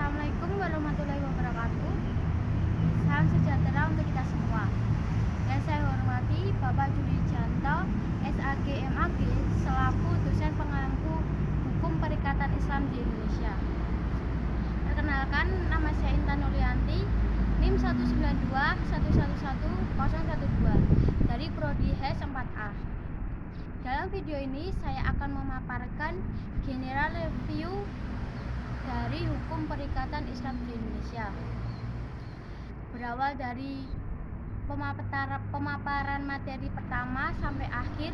Assalamualaikum warahmatullahi wabarakatuh. Salam sejahtera untuk kita semua. Yang saya hormati Bapak Juli Janto, SAG MAG, selaku dosen pengampu Hukum Perikatan Islam di Indonesia. Perkenalkan, nama saya Intan Nurlianti, NIM 192111012 dari Prodi HES 4A. Dalam video ini saya akan memaparkan general review dari hukum perikatan Islam di Indonesia. Berawal dari pemaparan materi pertama sampai akhir,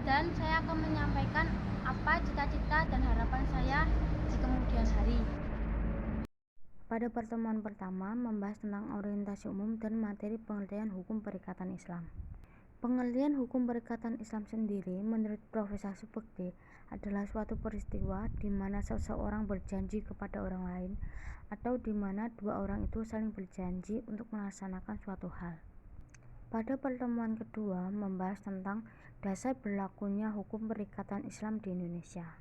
dan saya akan menyampaikan apa cita-cita dan harapan saya di kemudian hari. Pada pertemuan pertama membahas tentang orientasi umum dan materi pengertian hukum perikatan Islam. Pengertian hukum perikatan Islam sendiri menurut Profesor Subekti adalah suatu peristiwa di mana seseorang berjanji kepada orang lain atau di mana dua orang itu saling berjanji untuk melaksanakan suatu hal. Pada pertemuan kedua membahas tentang dasar berlakunya hukum perikatan Islam di Indonesia.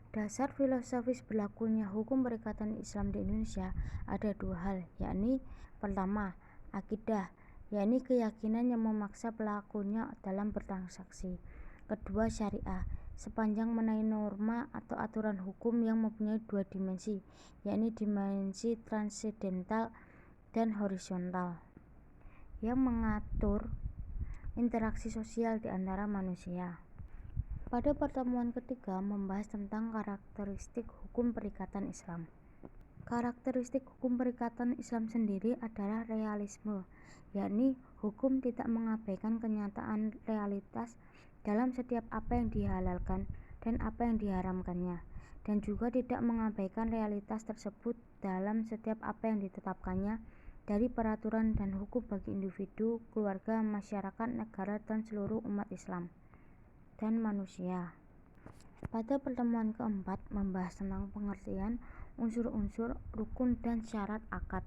Dasar filosofis berlakunya hukum perikatan Islam di Indonesia ada dua hal, yakni pertama, akidah, yakni keyakinan yang memaksa pelakunya dalam bertransaksi. Kedua, syariah, sepanjang menaik norma atau aturan hukum yang mempunyai dua dimensi, yakni dimensi transendental dan horizontal, yang mengatur interaksi sosial di antara manusia. Pada pertemuan ketiga membahas tentang karakteristik hukum perikatan Islam. Karakteristik hukum perikatan Islam sendiri adalah realisme, yakni hukum tidak mengabaikan kenyataan realitas dalam setiap apa yang dihalalkan dan apa yang diharamkannya, dan juga tidak mengabaikan realitas tersebut dalam setiap apa yang ditetapkannya dari peraturan dan hukum bagi individu, keluarga, masyarakat, negara, dan seluruh umat Islam dan manusia. Pada pertemuan keempat membahas tentang pengertian unsur-unsur, rukun, dan syarat akad.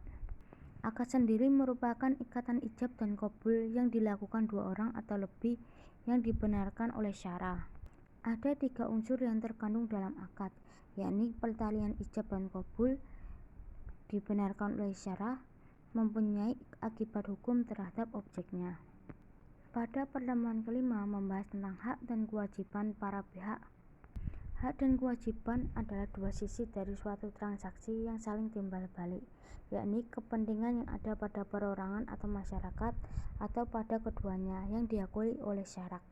Akad sendiri merupakan ikatan ijab dan qabul yang dilakukan dua orang atau lebih yang dibenarkan oleh syara. Ada tiga unsur yang terkandung dalam akad, yakni pertalian ijab dan qabul dibenarkan oleh syara, mempunyai akibat hukum terhadap objeknya. Pada pertemuan kelima membahas tentang hak dan kewajiban para pihak. Hak dan kewajiban adalah dua sisi dari suatu transaksi yang saling timbal balik, yakni kepentingan yang ada pada perorangan atau masyarakat atau pada keduanya yang diakui oleh syarak.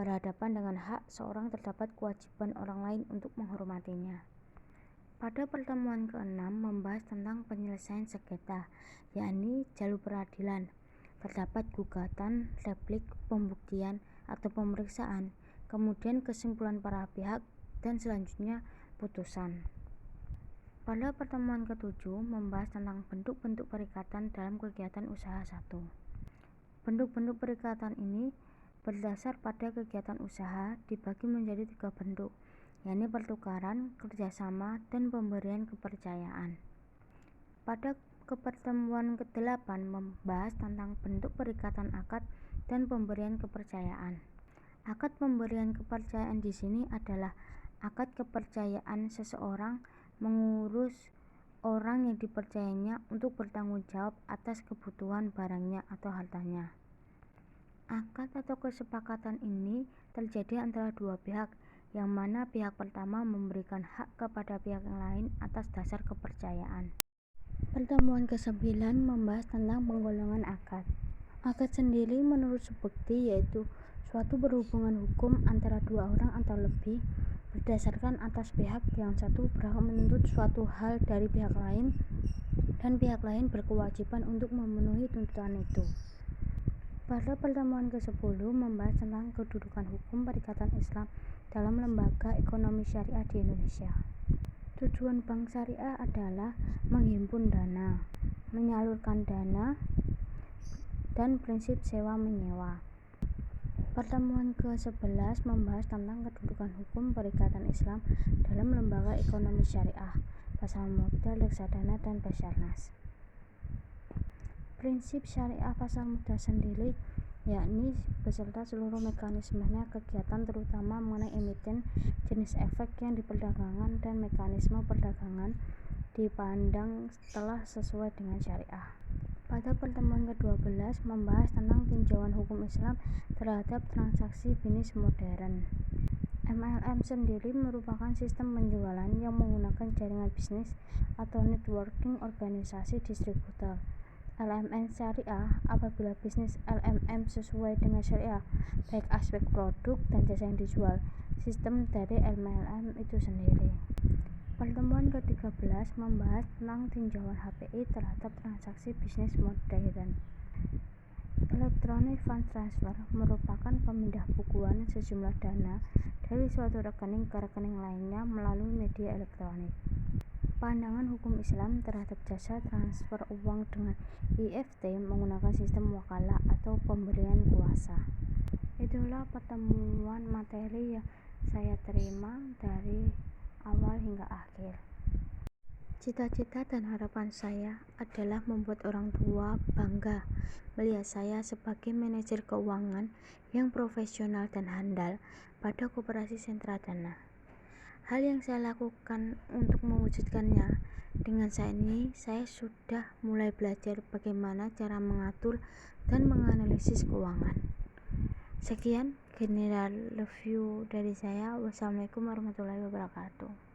Berhadapan dengan hak seorang terdapat kewajiban orang lain untuk menghormatinya. Pada pertemuan keenam membahas tentang penyelesaian sengketa, yakni jalur peradilan. Terdapat gugatan, replik, pembuktian, atau pemeriksaan, kemudian kesimpulan para pihak, dan selanjutnya putusan. Pada pertemuan ketujuh membahas tentang bentuk-bentuk perikatan dalam kegiatan usaha 1. Bentuk-bentuk perikatan ini berdasar pada kegiatan usaha dibagi menjadi tiga bentuk, yakni pertukaran, kerjasama, dan pemberian kepercayaan. Pada pertemuan ke-8 membahas tentang bentuk perikatan akad dan pemberian kepercayaan. Akad pemberian kepercayaan di sini adalah akad kepercayaan seseorang mengurus orang yang dipercayainya untuk bertanggung jawab atas kebutuhan barangnya atau hartanya. Akad atau kesepakatan ini terjadi antara dua pihak, yang mana pihak pertama memberikan hak kepada pihak yang lain atas dasar kepercayaan. Pertemuan ke-9 membahas tentang penggolongan akad. Akad sendiri menurut Subekti yaitu suatu berhubungan hukum antara dua orang atau lebih berdasarkan atas pihak yang satu berhak menuntut suatu hal dari pihak lain dan pihak lain berkewajiban untuk memenuhi tuntutan itu. Pada pertemuan ke-10 membahas tentang kedudukan hukum perikatan Islam dalam lembaga ekonomi syariah di Indonesia. Tujuan bank syariah adalah menghimpun dana, menyalurkan dana, dan prinsip sewa-menyewa. Pertemuan ke-11 membahas tentang kedudukan hukum perikatan Islam dalam lembaga ekonomi syariah, pasar modal, reksadana, dan basarnas. Prinsip syariah pasar modal sendiri yakni beserta seluruh mekanismenya, kegiatan terutama mengenai emiten, jenis efek yang diperdagangkan, dan mekanisme perdagangan, dipandang telah sesuai dengan syariah. Pada pertemuan ke-12 membahas tentang tinjauan hukum Islam terhadap transaksi bisnis modern. MLM sendiri merupakan sistem penjualan yang menggunakan jaringan bisnis atau networking organisasi distributor. LMM syariah apabila bisnis LMM sesuai dengan syariah, baik aspek produk dan jasa yang dijual, sistem dari MLM itu sendiri. Pertemuan ke-13 membahas tentang tinjauan HPI terhadap transaksi bisnis modern. Electronic Fund Transfer merupakan pemindah bukuan sejumlah dana dari suatu rekening ke rekening lainnya melalui media elektronik. Pandangan hukum Islam terhadap jasa transfer uang dengan EFT menggunakan sistem wakalah atau pemberian kuasa. Itulah pertemuan materi yang saya terima dari awal hingga akhir. Cita-cita dan harapan saya adalah membuat orang tua bangga melihat saya sebagai manajer keuangan yang profesional dan handal pada Koperasi Sentra Dana. Hal yang saya lakukan untuk mewujudkannya, dengan saat ini saya sudah mulai belajar bagaimana cara mengatur dan menganalisis keuangan. Sekian general review dari saya. Wassalamualaikum warahmatullahi wabarakatuh.